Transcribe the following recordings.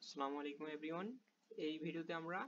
আসসালামু আলাইকুম এভরিওয়ান। এই ভিডিওতে আমরা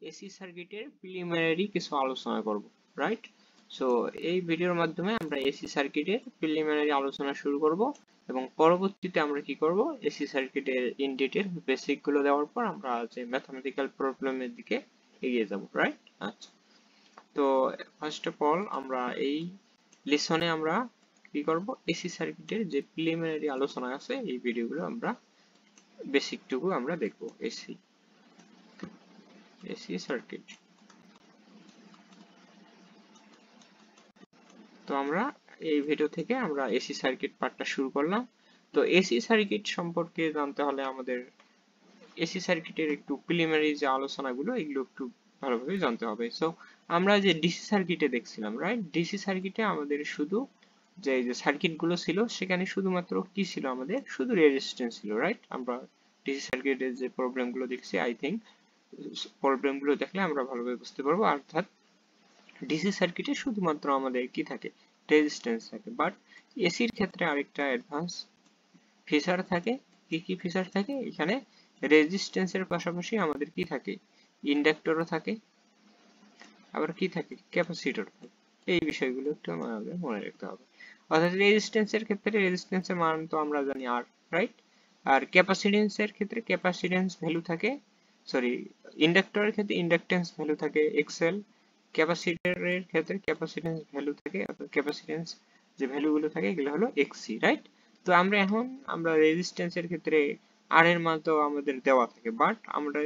এসি সার্কিটের প্রিলিমিনারি কিছু আলোচনা করব, রাইট? সো এই ভিডিওর মাধ্যমে আমরা এসি সার্কিটের প্রিলিমিনারি আলোচনা শুরু করব এবং পরবর্তীতে আমরা কি করব, এসি সার্কিটের ইন ডিটেইল বেসিক গুলো দেওয়ার পর আমরা যে ম্যাথমেটিক্যাল প্রবলেমের দিকে এগিয়ে যাব, রাইট? আচ্ছা, তো ফার্স্ট অফ অল আমরা এই লেসনে আমরা কি করব, এসি সার্কিটের যে প্রিলিমিনারি আলোচনা আছে এই ভিডিওগুলো আমরা বেসিক টুকু আমরা দেখব। AC circuit. তো আমরা এই ভিডিও থেকে আমরা এসি সার্কিট পার্টটা শুরু করলাম। তো এসি সার্কিট সম্পর্কে জানতে হলে আমাদের এসি সার্কিটের একটু প্রিলিমিনারি যে আলোচনাগুলো এগুলো একটু ভালোভাবে জানতে হবে। সো আমরা যে ডিসি সার্কিটে দেখছিলাম, রাইট? ডিসি সার্কিটে আমাদের শুধু যে সার্কিট গুলো ছিল সেখানে শুধুমাত্র কি ছিল, আমাদের শুধু রেজিস্ট্যান্স ছিল, রাইট? আমরা ডিসি সার্কিটের যে প্রবলেম গুলো দেখছি, আই থিঙ্ক প্রবলেম গুলো দেখলে আমরা ভালোভাবে বুঝতে পারবো। অর্থাৎ ডিসি সার্কিটে শুধুমাত্র আমাদের কি থাকে, রেজিস্ট্যান্স থাকে। বাট এসির ক্ষেত্রে আরেকটা অ্যাডভান্স ফিচার থাকে। কি কি ফিচার থাকে এখানে? রেজিস্ট্যান্সের পাশাপাশি আমাদের কি থাকে, ইন্ডাক্টরও থাকে, আবার কি থাকে, ক্যাপাসিটর থাকে। এই বিষয়গুলো একটু আমাদের মনে রাখতে হবে। অর্থাৎ রেজিস্ট্যান্সের ক্ষেত্রে রেজিস্ট্যান্সের মান তো আমরা জানি আর, রাইট? আর ক্যাপাসিটেন্সের ক্ষেত্রে ক্যাপাসিটেন্স ভ্যালু থাকে, সরি, ইন্ডাক্টরের ক্ষেত্রে ইন্ডাকটেন্স ভ্যালু থাকে এক্সএল, ক্যাপাসিটরের ক্ষেত্রে ক্যাপাসিটেন্স ভ্যালু থাকে, অর্থাৎ ক্যাপাসিটেন্স যে ভ্যালুগুলো থাকে এগুলো হলো এক্সসি, রাইট? তো আমরা রেজিস্ট্যান্সের ক্ষেত্রে আর এর মান তো আমাদের দেওয়া থাকে, বাট আমরা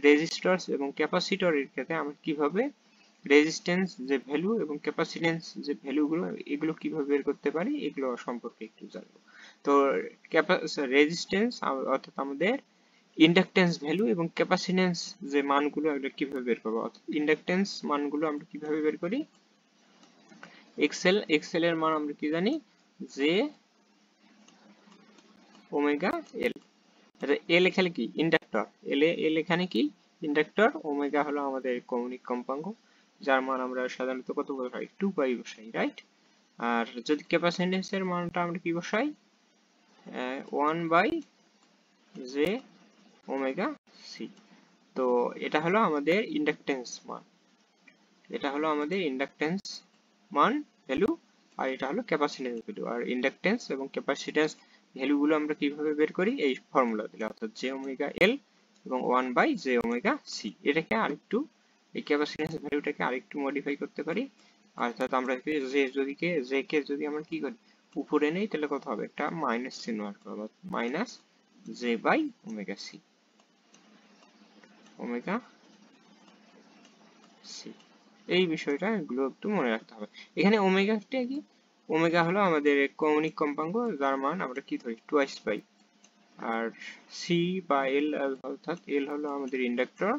রেজিস্টর এবং ক্যাপাসিটরের ক্ষেত্রে আমরা কিভাবে রেজিস্ট্যান্স যে ভ্যালু এবং ক্যাপাসিটেন্স যে ভ্যালুগুলো এগুলো কিভাবে বের করতে পারি এগুলো সম্পর্কে একটু জানবো। তো রেজিস্ট্যান্স অর্থাৎ আমাদের ইন্ডাকটেন্স ভ্যালু এবং ক্যাপাসিটেন্স যে মানগুলো আমরা কিভাবে বের করবো, অর্থাৎ ইন্ডাকটেন্স মানগুলো আমরা কিভাবে বের করি, এক্সএল এর মান আমরা কি জানি, যে ওমেগা এল। এল এখানে কি, ইন্ডাক্টর, এল এখানে কি, ইন্ডাক্টর, ওমেগা হলো আমাদের কৌণিক কম্পাঙ্ক যার মান আমরা সাধারণত কত বসাই, 2 পাই বসাই, রাইট? আর যদি ক্যাপাসিটেন্স এর মানটা আমরা কি বসাই, 1 বাই জে ওমেগা সি। তো এটা হলো আমাদের ইন্ডাকটেন্স মান, এটা হলো আমাদের ইন্ডাকটেন্স মান ভ্যালু, আর এটা হলো ক্যাপাসিটেন্স ভ্যালু। আর ইন্ডাকটেন্স এবং ক্যাপাসিটেন্স ভ্যালুগুলো আমরা কিভাবে বের করি, এই ফর্মুলা দিলে, অর্থাৎ জে ওমেগা এল এবং 1 বাই জে ওমেগা সি। এটাকে আরেকটু, এই ক্যাপাসিটেন্স ভ্যালুটাকে আরেকটু মডিফাই করতে পারি। অর্থাৎ আমরা জে কে যদি আমরা কি করি, উপরে নেই, তাহলে কত হবে, একটা মাইনাস চিহ্ন আসবে, minus J by omega C, omega C. এই বিষয়টা এগুলো একটু মনে রাখতে হবে। এখানে ওমেগাটা কি, ওমেগা হলো আমাদের কৌণিক কম্পাঙ্ক যার মান আমরা কি ধরি, টুয়াইস পাই। আর সি বা এল, অর্থাৎ এল হলো আমাদের ইন্ডাক্টর,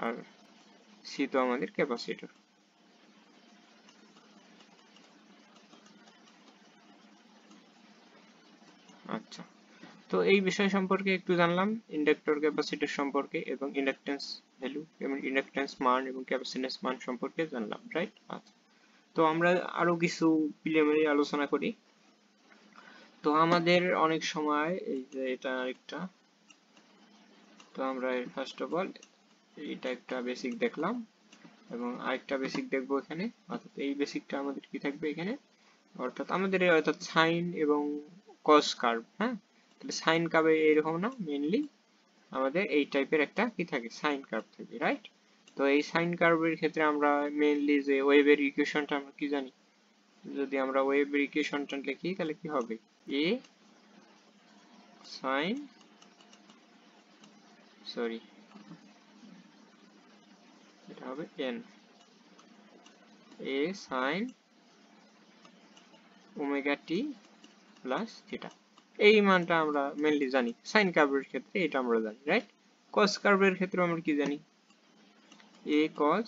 আর সি তো আমাদের ক্যাপাসিটর। আচ্ছা, তো এই বিষয় সম্পর্কে একটু জানলাম, ইন্ডাক্টর ক্যাপাসিটর সম্পর্কে এবং ইন্ডাকটেন্স ভ্যালু এবং ইন্ডাকটেন্স মান এবং ক্যাপাসিটেন্স মান সম্পর্কে জানলাম, রাইট? আচ্ছা, তো আমরা আরো কিছু প্রিলিমিনারি আলোচনা করি। তো আমাদের অনেক সময় এই যে এটা একটা, তো আমরা ফার্স্ট অফ অল এটা একটা বেসিক দেখলাম এবং আরেকটা বেসিক দেখবো এখানে। অর্থাৎ এই বেসিকটা আমাদের কি থাকবে এখানে, অর্থাৎ আমাদের অর্থাৎ সাইন এবং কস কার্ভ, হ্যাঁ? তাহলে সাইন কার্ভে এরকম না, মেইনলি আমাদের এই টাইপের একটা কি থাকে, সাইন কার্ভ থাকে, রাইট? তো এই সাইন কার্ভের ক্ষেত্রে আমরা মেইনলি যে ওয়েভের ইকুয়েশনটা আমরা কি জানি, যদি আমরা ওয়েভের ইকুয়েশনটা লিখি তাহলে কি হবে, এ সাইন, সরি, এটা হবে এন, এ sine omega t plus theta. এই মানটা আমরা মেইনলি জানি সাইন কার্ভের ক্ষেত্রে, এটা আমরা জানি, রাইট? কস কার্ভের ক্ষেত্রে আমরা কি জানি, এ কস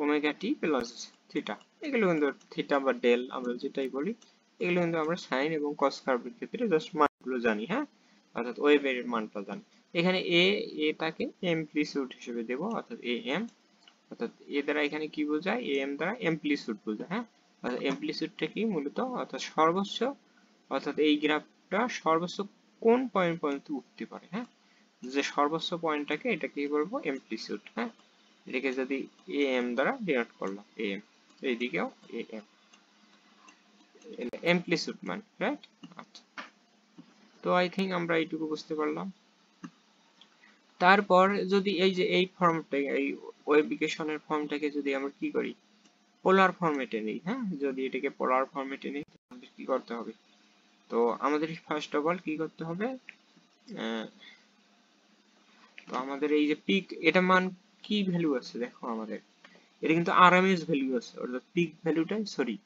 ওমেগা টি প্লাস থিটা। এগুলো কিন্তু থিটা বা ডেল আমরা যেটাই বলি, এগুলো কিন্তু আমরা সাইন এবং কস কার্ভের ক্ষেত্রে জাস্ট মানগুলো জানি, হ্যাঁ? অর্থাৎ ওয়েভের মানটা জানি। এখানে এটাকে অ্যামপ্লিটিউড হিসেবে দেব, অর্থাৎ এ এম, অর্থাৎ এ দ্বারা এখানে কি বোঝায়, এ এম দ্বারা অ্যামপ্লিটিউড বোঝায়, হ্যাঁ? অ্যামপ্লিটিউডটা কি মূলত, অর্থাৎ সর্বোচ্চ, অর্থাৎ এই গ্রাফটা সর্বোচ্চ কোন পয়েন্ট পর্যন্ত উঠতে পারে, হ্যাঁ, যে সর্বোচ্চ পয়েন্টটাকে এটা কি বলবো, অ্যামপ্লিটিউড, হ্যাঁ, এটাকে যদি এম দ্বারা ডিনোট করলাম, এম, এইদিকেও এম, অ্যামপ্লিটিউড মান, রাইট। আচ্ছা, তো আই থিঙ্ক আমরা এইটুকু বুঝতে পারলাম। তারপর যদি এই যে এই ফর্মটাকে, এই ওয়েবিকেশনের ফর্মটাকে যদি আমরা কি করি, পোলার ফরম্যাটে নেই, হ্যাঁ, যদি এটাকে পোলার ফরম্যাটে নেই আমাদের কি করতে হবে, তো আমাদের ফার্স্ট অফ অল কি করতে হবে, তো আমাদের এই যে পিক, এটা মান কি ভ্যালু আছে দেখো, আমাদের এটা কিন্তু আরএমএস ভ্যালু আছে, অর্থাৎ পিক ভ্যালুটা, সরি,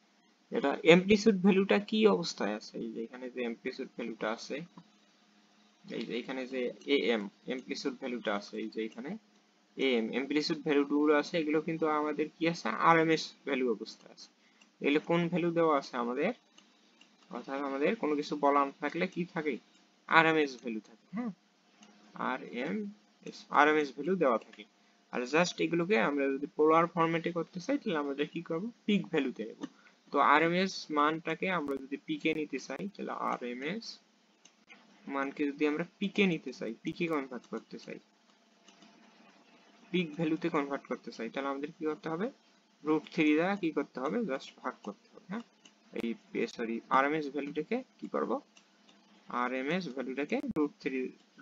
এটা অ্যামপ্লিটিউড ভ্যালুটা কি অবস্থায় আছে, এই যে এখানে যে অ্যামপ্লিটিউড ভ্যালুটা আছে, এই যে এখানে যে এএম অ্যামপ্লিটিউড ভ্যালুটা আছে, এই যে এখানে এএম অ্যামপ্লিটিউড ভ্যালুগুলো আছে, এগুলো কিন্তু আমাদের কি আছে, আরএমএস ভ্যালু অবস্থায় আছে। এগুলো কোন ভ্যালু দেওয়া আছে আমাদের, অর্থাৎ আমাদের কোনো কিছু বলা না থাকলে কি থাকে, আরএমএস ভ্যালু থাকে, হ্যাঁ, আরএমএস ভ্যালু দেওয়া থাকে। আর জাস্ট এগুলোকে আমরা যদি পোলার ফরম্যাটে করতে চাই তাহলে আমরা কি করব, পিক ভ্যালুতে নেব। তো আরএমএস মানটাকে আমরা যদি পিকে নিতে চাই, তাহলে আরএমএস মানকে যদি আমরা পিকে নিতে চাই, পিকে কনভার্ট করতে চাই, পিক ভ্যালুতে কনভার্ট করতে চাই, তাহলে আমাদের কি করতে হবে, √3 দ্বারা কি করতে হবে, জাস্ট ভাগ করতে হবে, হ্যাঁ, এই সরি আরএমএস ভ্যালুটাকে কি করব, আরএমএস ভ্যালুটাকে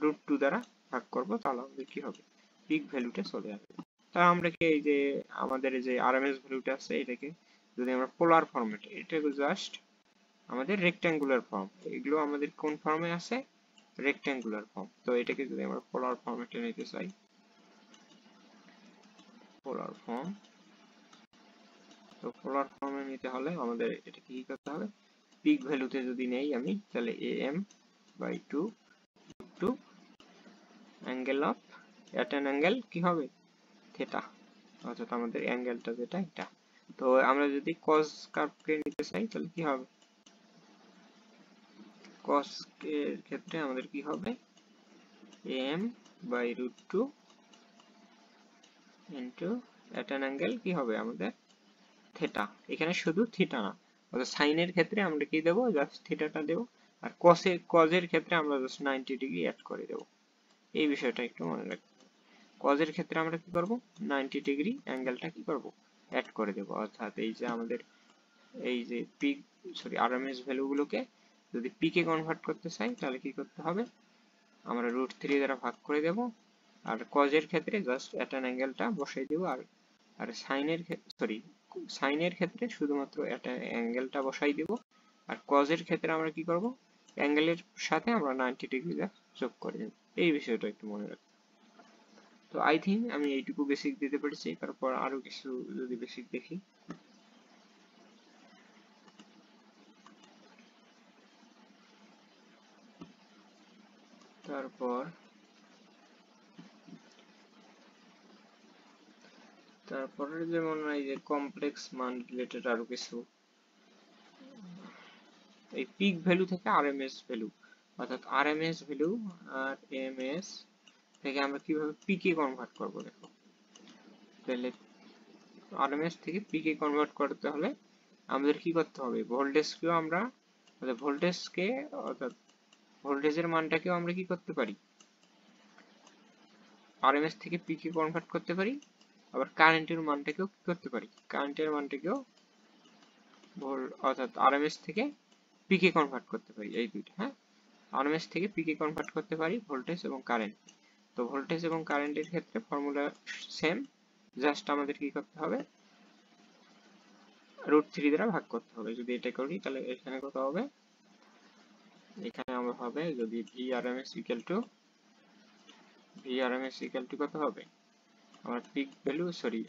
√2 দ্বারা ভাগ করব, তাহলে আমাদের কি হবে, পিক ভ্যালুটা চলে আসবে। তাহলে আমরা কি এই যে আমাদের যে আরএমএস ভ্যালুটা আছে এটাকে যদি আমরা পোলার ফরম্যাটে, এটাকে জাস্ট আমাদের রেক্ট্যাঙ্গুলার ফর্ম, এগুলো আমাদের কোন ফর্মে আছে, রেক্ট্যাঙ্গুলার ফর্ম, তো এটাকে যদি আমরা পোলার ফরম্যাটে নিতে চাই, পোলার ফর্ম, তো পোলার ফর্মে নিতে হলে আমাদের এটা কি করতে হবে, পিক ভ্যালুতে যদি নেই আমি, তাহলে am/2 to angle of at an angle কি হবে, থিটা, অর্থাৎ আমাদের অ্যাঙ্গেলটা যেটা এটা। তো আমরা যদি cos কার্ভকে নিতে চাই তাহলে কি হবে, cos এর ক্ষেত্রে আমাদের কি হবে, am/√2 into at an angle কি হবে আমাদের, থিটা, এখানে শুধু থিটা না, অর্থাৎ সাইনের ক্ষেত্রে আমরা কি দেব, জাস্ট থিটাটা দেব, আর cos এর ক্ষেত্রে আমরা জাস্ট 90 ডিগ্রি অ্যাড করে দেব। এই বিষয়টা একটু মনে রাখতে হবে। cos এর ক্ষেত্রে আমরা কি করব, 90 ডিগ্রি অ্যাঙ্গেলটা কি করব, অ্যাড করে দেব, অর্থাৎ এই যে আমাদের এই যে পিক, সরি আরএমএস ভ্যালুগুলোকে যদি পিকে কনভার্ট করতে চাই তাহলে কি করতে হবে, আমরা √3 দ্বারা ভাগ করে দেব, আর cos এর ক্ষেত্রে জাস্ট অ্যাট অ্যান অ্যাঙ্গেলটা বসাই দেব, আর আর সাইনের ক্ষেত্রে শুধুমাত্র অ্যাট অ্যান অ্যাঙ্গেলটা বসাই দেব, আর cos এর ক্ষেত্রে আমরা কি করব, অ্যাঙ্গেলের সাথে আমরা 90 ডিগ্রি যোগ করে দেব। এই বিষয়টা একটু মনে রাখবেন। তো আই থিঙ্ক আমি এইটুকু বেসিক দিতে পেরেছি, তারপর আরো কিছু যদি বেসিক দেখি, তারপর তারপরে যেমন এই যে কমপ্লেক্স মান রিলেটেড আরো কিছু, এই পিক ভ্যালু থেকে আরএমএস ভ্যালু, অর্থাৎ আরএমএস ভ্যালু আর এমএস থেকে আমরা কিভাবে পিকে কনভার্ট করব, দেখো তাহলে আরএমএস থেকে পিকে কনভার্ট করতে হলে আমাদের কি করতে হবে, ভোল্টেজকেও আমরা, ভোল্টেজকে, অর্থাৎ ভোল্টেজের মানটাকেও আমরা কি করতে পারি, আরএমএস থেকে পিকে কনভার্ট করতে পারি, আবার কারেন্টের মানটাকেও কি করতে পারি, কারেন্টের মানটাকেও অর্থাৎ আরএমএস থেকে পিকে কনভার্ট করতে পারি, এই দুইটা, হ্যাঁ, আরএমএস থেকে পিকে কনভার্ট করতে পারি ভোল্টেজ এবং কারেন্ট। তো ভোল্টেজ এবং কারেন্টের ক্ষেত্রে ফর্মুলা সেম, জাস্ট আমাদের কি করতে হবে, √3 দ্বারা ভাগ করতে হবে। যদি এটা করি তাহলে এখানে কত হবে, এখানে আমরা হবে যদি Vrms ইকুয়াল টু কত হবে, আমার peak value, sorry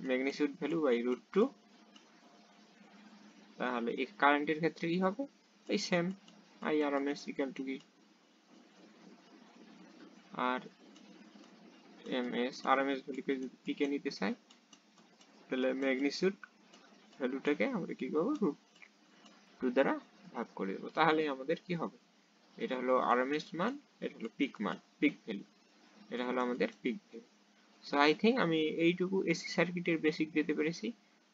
magnitude value by √2, তাহলে এই কারেন্টের ক্ষেত্রে কি হবে, এই সেম Irms ইকুয়াল টু কি, আর আরএমএস ভ্যালুকে যদি পিকে নিতে চাই তাহলে ম্যাগনিটিউড ভ্যালুটাকে আমরা কি করব, √2 দ্বারা ভাগ করে দেব, তাহলে আমাদের কি হবে, এটা হলো আরএমএস মান, এটা হলো পিক মান, পিক ভ্যালু, এটা হলো আমাদের pick value. So I think আমি এইটুকু এসি সার্কিটের বেসিক দিতে পেরেছি।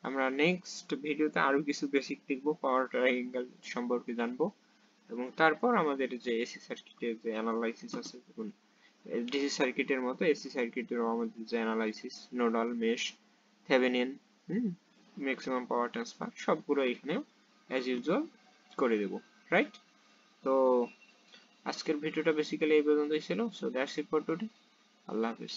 আমরা নেক্সট ভিডিওতে আরো কিছু বেসিক দেখবো, পাওয়ার ট্রায়াঙ্গেল সম্পর্কে জানবো, এবং তারপর আমাদের যে এসি সার্কিটের যে অ্যানালাইসিস আছে, দেখুন ডিসি সার্কিটের মতো এসি সার্কিটেরও আমাদের যে analysis, nodal, mesh, Thevenin, maximum power transfer সবগুলো এখানেও অ্যাজ ইউজুয়াল করে দেব, রাইট? তো আজকের ভিডিওটা বেসিক্যালি এই পর্যন্তই ছিল। So that's it for today. Allah Hafiz.